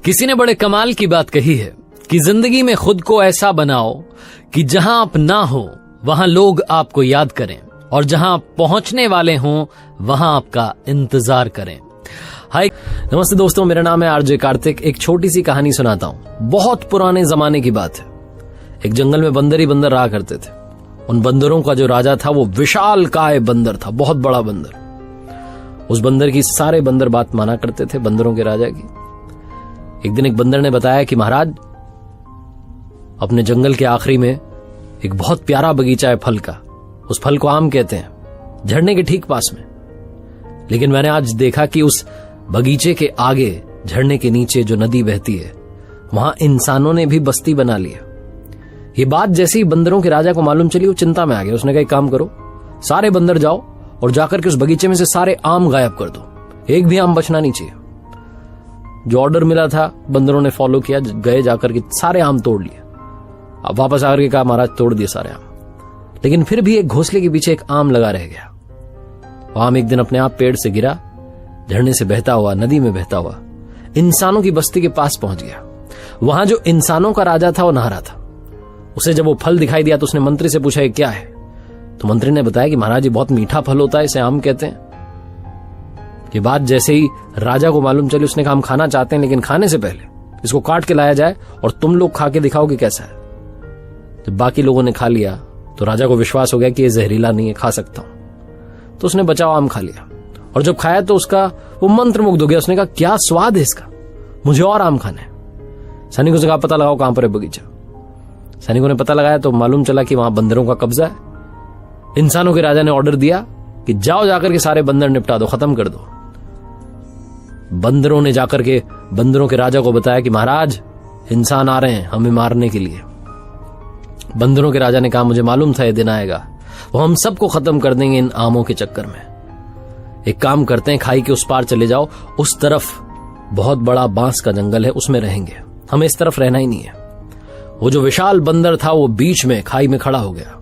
किसी ने बड़े कमाल की बात कही है कि जिंदगी में खुद को ऐसा बनाओ कि जहां आप ना हो वहां लोग आपको याद करें और जहां आप पहुंचने वाले हों वहां आपका इंतजार करें। हाय नमस्ते दोस्तों, मेरा नाम है आरजे कार्तिक। एक छोटी सी कहानी सुनाता हूं। बहुत पुराने जमाने की बात है। एक जंगल में बंदर ही बंदर रहा करते थे। उन बंदरों का जो राजा था वो विशाल काय बंदर था, बहुत बड़ा बंदर। उस बंदर की सारे बंदर बात माना करते थे, बंदरों के राजा की। एक दिन एक बंदर ने बताया कि महाराज, अपने जंगल के आखिरी में एक बहुत प्यारा बगीचा है फल का। उस फल को आम कहते हैं, झरने के ठीक पास में। लेकिन मैंने आज देखा कि उस बगीचे के आगे झरने के नीचे जो नदी बहती है वहां इंसानों ने भी बस्ती बना ली है। ये बात जैसे ही बंदरों के राजा को मालूम चली, वो चिंता में आ गया। उसने कहा एक काम करो, सारे बंदर जाओ और जाकर के उस बगीचे में से सारे आम गायब कर दो, एक भी आम बचना नहीं चाहिए। जो ऑर्डर मिला था बंदरों ने फॉलो किया, गए जाकर के सारे आम तोड़ लिए। अब वापस आकर के कहा महाराज तोड़ दिए सारे आम, लेकिन फिर भी एक घोंसले के पीछे एक आम लगा रह गया। वो आम एक दिन अपने आप पेड़ से गिरा, झरने से बहता हुआ, नदी में बहता हुआ इंसानों की बस्ती के पास पहुंच गया। वहां जो इंसानों का राजा था वो नहा रहा था। उसे जब वो फल दिखाई दिया तो उसने मंत्री से पूछा ये क्या है। तो मंत्री ने बताया कि महाराज ये बहुत मीठा फल होता है, इसे आम कहते हैं। ये बात जैसे ही राजा को मालूम चली, उसने कहा हम खाना चाहते हैं, लेकिन खाने से पहले इसको काट के लाया जाए और तुम लोग खा के दिखाओ कि कैसा है। जब बाकी लोगों ने खा लिया तो राजा को विश्वास हो गया कि ये जहरीला नहीं है, खा सकता हूं। तो उसने बचाओ आम खा लिया और जब खाया तो उसका वो मंत्रमुग्ध हो गया। उसने कहा क्या स्वाद है इसका, मुझे और आम खाना है। सैनिकों से कहा पता लगाओ कहां पर है बगीचा। सैनिकों ने पता लगाया तो मालूम चला कि वहां बंदरों का कब्जा है। इंसानों के राजा ने ऑर्डर दिया कि जाओ जाकर के सारे बंदर निपटा दो, खत्म कर दो। बंदरों ने जाकर के बंदरों के राजा को बताया कि महाराज इंसान आ रहे हैं हमें मारने के लिए। बंदरों के राजा ने कहा मुझे मालूम था ये दिन आएगा, वो हम सबको खत्म कर देंगे इन आमों के चक्कर में। एक काम करते हैं, खाई के उस पार चले जाओ, उस तरफ बहुत बड़ा बांस का जंगल है, उसमें रहेंगे, हमें इस तरफ रहना ही नहीं है। वो जो विशाल बंदर था वो बीच में खाई में खड़ा हो गया।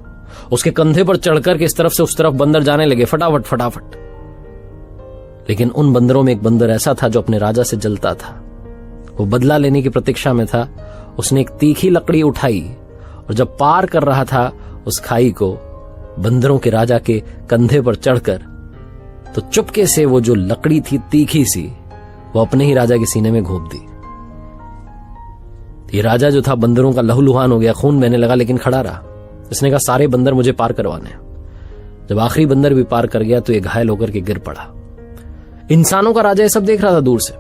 उसके कंधे पर चढ़कर के इस तरफ से उस तरफ बंदर जाने लगे, फटाफट फटाफट। लेकिन उन बंदरों में एक बंदर ऐसा था जो अपने राजा से जलता था। वो बदला लेने की प्रतीक्षा में था। उसने एक तीखी लकड़ी उठाई और जब पार कर रहा था उस खाई को, बंदरों के राजा के कंधे पर चढ़कर, तो चुपके से वो जो लकड़ी थी तीखी सी, वो अपने ही राजा के सीने में घोंप दी। ये राजा जो था बंदरों का लहूलुहान हो गया, खून बहने लगा, लेकिन खड़ा रहा। इसने कहा सारे बंदर मुझे पार करवाने। जब आखिरी बंदर भी पार कर गया तो ये घायल होकर के गिर पड़ा। इंसानों का राजा ये सब देख रहा था दूर से।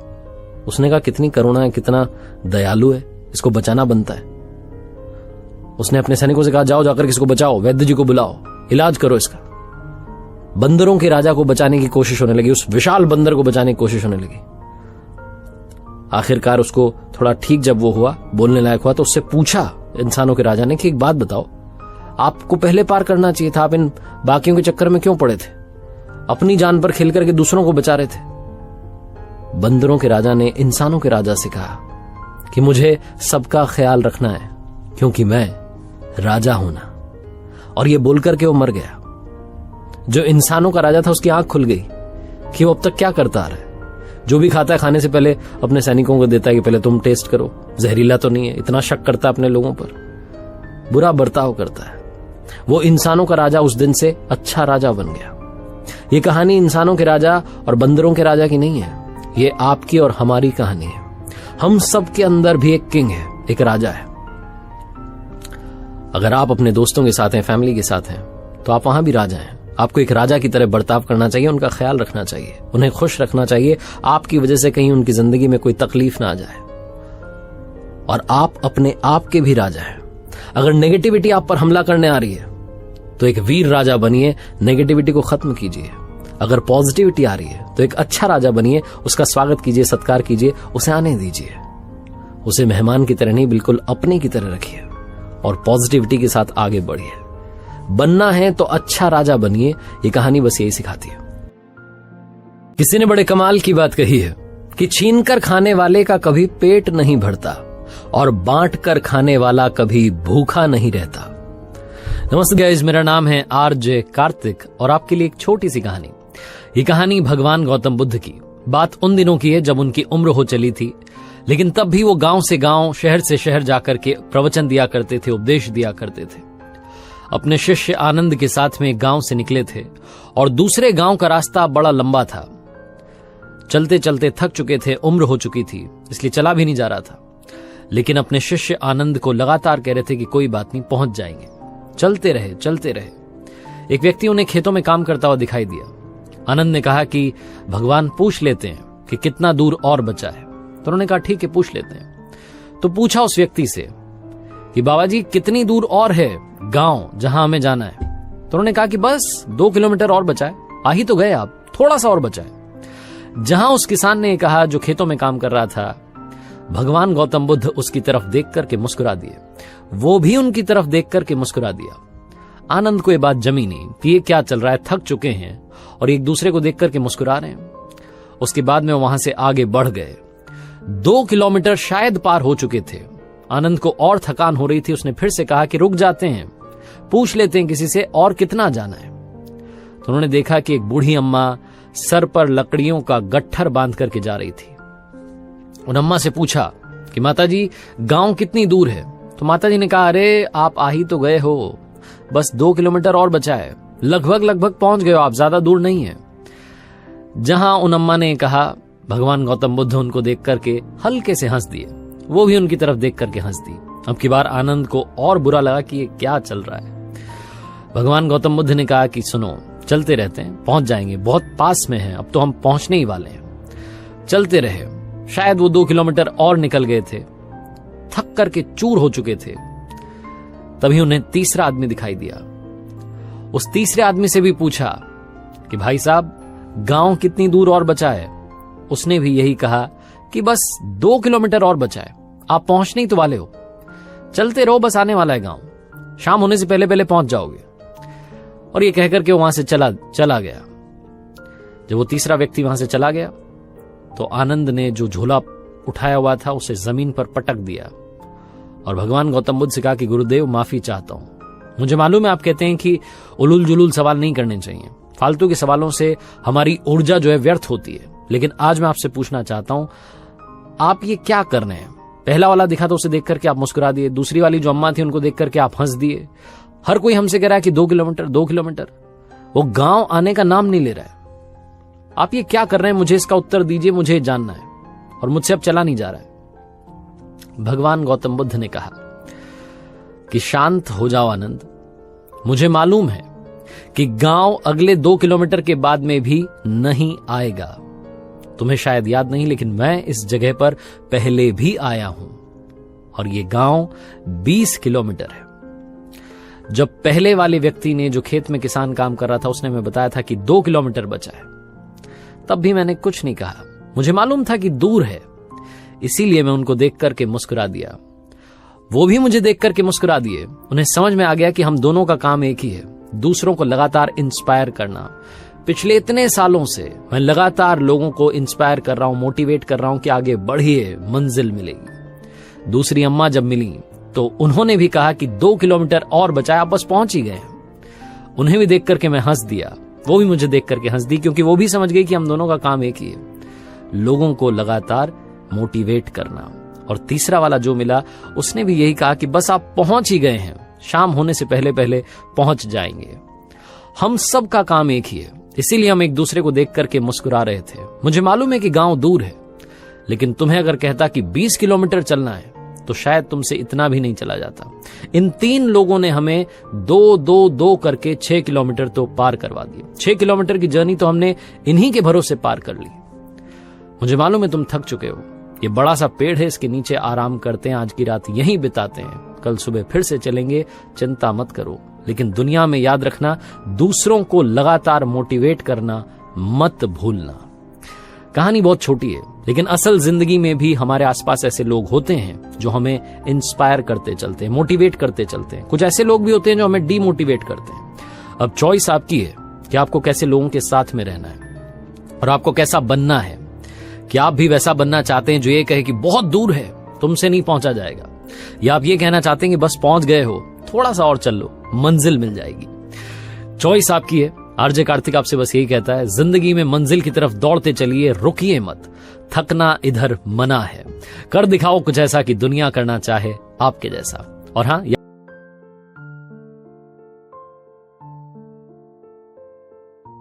उसने कहा कितनी करुणा है, कितना दयालु है, इसको बचाना बनता है। उसने अपने सैनिकों से कहा जाओ जाकर इसको बचाओ, वैद्य जी को बुलाओ, इलाज करो इसका। बंदरों के राजा को बचाने की कोशिश होने लगी, उस विशाल बंदर को बचाने की कोशिश होने लगी। आखिरकार उसको थोड़ा ठीक जब वो हुआ, बोलने लायक हुआ, तो उससे पूछा इंसानों के राजा ने कि एक बात बताओ, आपको पहले पार करना चाहिए था, आप इन बाकियों के चक्कर में क्यों पड़े थे? अपनी जान पर खेल करके दूसरों को बचा रहे थे। बंदरों के राजा ने इंसानों के राजा से कहा कि मुझे सबका ख्याल रखना है क्योंकि मैं राजा हूं ना। और ये बोलकर के वो मर गया। जो इंसानों का राजा था उसकी आंख खुल गई कि वो अब तक क्या करता आ रहा है। जो भी खाता है खाने से पहले अपने सैनिकों को देता है कि पहले तुम टेस्ट करो, जहरीला तो नहीं है। इतना शक करता है अपने लोगों पर, बुरा बर्ताव करता है। वो इंसानों का राजा उस दिन से अच्छा राजा बन गया। ये कहानी इंसानों के राजा और बंदरों के राजा की नहीं है, ये आपकी और हमारी कहानी है। हम सब के अंदर भी एक किंग है, एक राजा है। अगर आप अपने दोस्तों के साथ हैं, फैमिली के साथ हैं, तो आप वहां भी राजा हैं। आपको एक राजा की तरह बर्ताव करना चाहिए, उनका ख्याल रखना चाहिए, उन्हें खुश रखना चाहिए। आपकी वजह से कहीं उनकी जिंदगी में कोई तकलीफ ना आ जाए। और आप अपने आप के भी राजा हैं। अगर नेगेटिविटी आप पर हमला करने आ रही है तो एक वीर राजा बनिए, नेगेटिविटी को खत्म कीजिए। अगर पॉजिटिविटी आ रही है तो एक अच्छा राजा बनिए, उसका स्वागत कीजिए, सत्कार कीजिए, उसे आने दीजिए। उसे मेहमान की तरह नहीं, बिल्कुल अपने की तरह रखिए और पॉजिटिविटी के साथ आगे बढ़िए। बनना है तो अच्छा राजा बनिए। ये कहानी बस यही सिखाती है। किसी ने बड़े कमाल की बात कही है कि छीनकर खाने वाले का कभी पेट नहीं भरता और बांट कर खाने वाला कभी भूखा नहीं रहता। नमस्ते गाइस, मेरा नाम है आरजे कार्तिक और आपके लिए एक छोटी सी कहानी। ये कहानी भगवान गौतम बुद्ध की। बात उन दिनों की है जब उनकी उम्र हो चली थी, लेकिन तब भी वो गांव से गांव, शहर से शहर जाकर के प्रवचन दिया करते थे, उपदेश दिया करते थे। अपने शिष्य आनंद के साथ में गांव से निकले थे और दूसरे गांव का रास्ता बड़ा लंबा था। चलते चलते थक चुके थे, उम्र हो चुकी थी, इसलिए चला भी नहीं जा रहा था। लेकिन अपने शिष्य आनंद को लगातार कह रहे थे कि कोई बात नहीं, पहुंच जाएंगे। चलते रहे, चलते रहे। एक व्यक्ति उन्हें खेतों में काम करता हुआ दिखाई दिया। आनंद ने कहा कि भगवान पूछ लेते हैं कि कितना दूर और बचा है। तो उन्होंने कहा ठीक है, पूछ लेते हैं। तो पूछा उस व्यक्ति से कि बाबा जी कितनी दूर और है गांव जहां हमें जाना है। तो उन्होंने कहा कि बस 2 किलोमीटर और बचा है, आ ही तो गए आप, थोड़ा सा और बचा है। जहां उस किसान ने कहा जो खेतों में काम कर रहा था, भगवान गौतम बुद्ध उसकी तरफ देख करके मुस्कुरा दिए, वो भी उनकी तरफ देख करके मुस्कुरा दिया। आनंद को यह बात जमी नहीं कि ये क्या चल रहा है, थक चुके हैं और एक दूसरे को देख करके मुस्कुरा रहे हैं। उसके बाद में वहां से आगे बढ़ गए। 2 किलोमीटर शायद पार हो चुके थे। आनंद को और थकान हो रही थी। उसने फिर से कहा कि रुक जाते हैं, पूछ लेते हैं किसी से और कितना जाना है। तो उन्होंने देखा कि एक बूढ़ी अम्मा सर पर लकड़ियों का गट्ठर बांध करके जा रही थी। उन अम्मा से पूछा कि माता जी गांव कितनी दूर है। तो माता जी ने कहा अरे आप आ ही तो गए हो, बस 2 किलोमीटर और बचा है, लगभग पहुंच गए हो आप, ज्यादा दूर नहीं है। जहां उन अम्मा ने कहा, भगवान गौतम बुद्ध उनको देख करके हल्के से हंस दिए, वो भी उनकी तरफ देख करके हंस दी। अब की बार आनंद को और बुरा लगा कि ये क्या चल रहा है। भगवान गौतम बुद्ध ने कहा कि सुनो, चलते रहते हैं, पहुंच जाएंगे, बहुत पास में है, अब तो हम पहुंचने ही वाले हैं। चलते रहे। शायद वो 2 किलोमीटर और निकल गए थे, थक करके चूर हो चुके थे। तभी उन्हें तीसरा आदमी दिखाई दिया। उस तीसरे आदमी से भी पूछा कि भाई साहब गांव कितनी दूर और बचा है। उसने भी यही कहा कि बस 2 किलोमीटर और बचा है, आप पहुंचने ही तो वाले हो, चलते रहो, बस आने वाला है गांव, शाम होने से पहले पहले पहुंच जाओगे। और ये कहकर के वहां से चला गया। जब वो तीसरा व्यक्ति वहां से चला गया तो आनंद ने जो झोला उठाया हुआ था उसे जमीन पर पटक दिया और भगवान गौतम बुद्ध से कहा कि गुरुदेव माफी चाहता हूं, मुझे मालूम है आप कहते हैं कि उलूल जुलूल सवाल नहीं करने चाहिए, फालतू के सवालों से हमारी ऊर्जा जो है व्यर्थ होती है, लेकिन आज मैं आपसे पूछना चाहता हूं आप ये क्या कर रहे हैं। पहला वाला दिखा तो उसे देख करके आप मुस्कुरा दिए, दूसरी वाली जो अम्मा थी उनको देख करके आप हंस दिए। हर कोई हमसे कह रहा है कि 2 किलोमीटर 2 किलोमीटर, वो गांव आने का नाम नहीं ले रहा है। आप ये क्या कर रहे हैं, मुझे इसका उत्तर दीजिए, मुझे जानना है और मुझसे अब चला नहीं जा रहा है। भगवान गौतम बुद्ध ने कहा कि शांत हो जाओ आनंद, मुझे मालूम है कि गांव अगले 2 किलोमीटर के बाद में भी नहीं आएगा। तुम्हें शायद याद नहीं, लेकिन मैं इस जगह पर पहले भी आया हूं और ये गांव 20 किलोमीटर है। जब पहले वाले व्यक्ति ने, जो खेत में किसान काम कर रहा था, उसने हमें बताया था कि 2 किलोमीटर बचा है, तब भी मैंने कुछ नहीं कहा। मुझे मालूम था कि दूर है, इसीलिए मैं उनको देख करके मुस्कुरा दिया। वो भी मुझे देख करके मुस्कुरा दिए। उन्हें समझ में आ गया कि हम दोनों का काम एक ही है, दूसरों को लगातार इंस्पायर करना। पिछले इतने सालों से मैं लगातार लोगों को इंस्पायर कर रहा हूं, मोटिवेट कर रहा हूं कि आगे बढ़िए, मंजिल मिलेगी। दूसरी अम्मा जब मिली तो उन्होंने भी कहा कि 2 किलोमीटर और बचा, आप बस पहुंच ही गए। उन्हें भी देख करके मैं हंस दिया, वो भी मुझे देख करके हंस दी, क्योंकि वो भी समझ गई कि हम दोनों का काम एक ही है, लोगों को लगातार मोटिवेट करना। और तीसरा वाला जो मिला उसने भी यही कहा कि बस आप पहुंच ही गए हैं, शाम होने से पहले पहले पहुंच जाएंगे। हम सब का काम एक ही है, इसीलिए हम एक दूसरे को देख करके मुस्कुरा रहे थे। मुझे मालूम है कि गांव दूर है, लेकिन तुम्हें अगर कहता कि 20 किलोमीटर चलना है तो शायद तुमसे इतना भी नहीं चला जाता। इन 3 लोगों ने हमें 2 करके 6 किलोमीटर तो पार करवा दिए। 6 किलोमीटर की जर्नी तो हमने इन्हीं के भरोसे पार कर ली। मुझे मालूम है तुम थक चुके हो, ये बड़ा सा पेड़ है, इसके नीचे आराम करते हैं, आज की रात यहीं बिताते हैं, कल सुबह फिर से चलेंगे, चिंता मत करो। लेकिन दुनिया में याद रखना, दूसरों को लगातार मोटिवेट करना मत भूलना। कहानी बहुत छोटी है, लेकिन असल जिंदगी में भी हमारे आसपास ऐसे लोग होते हैं जो हमें इंस्पायर करते चलते हैं, मोटिवेट करते चलते हैं। कुछ ऐसे लोग भी होते हैं जो हमें डीमोटिवेट करते हैं। अब चॉइस आपकी है कि आपको कैसे लोगों के साथ में रहना है और आपको कैसा बनना है। कि आप भी वैसा बनना चाहते हैं जो ये कहे कि बहुत दूर है, तुमसे नहीं पहुंचा जाएगा, या आप ये कहना चाहते हैं कि बस पहुंच गए हो, थोड़ा सा और चल लो, मंजिल मिल जाएगी। चॉइस आपकी है, आरजे कार्तिक आपसे बस यही कहता है, जिंदगी में मंजिल की तरफ दौड़ते चलिए, रुकिए मत, थकना इधर मना है। कर दिखाओ कुछ ऐसा कि दुनिया करना चाहे आपके जैसा। और हाँ,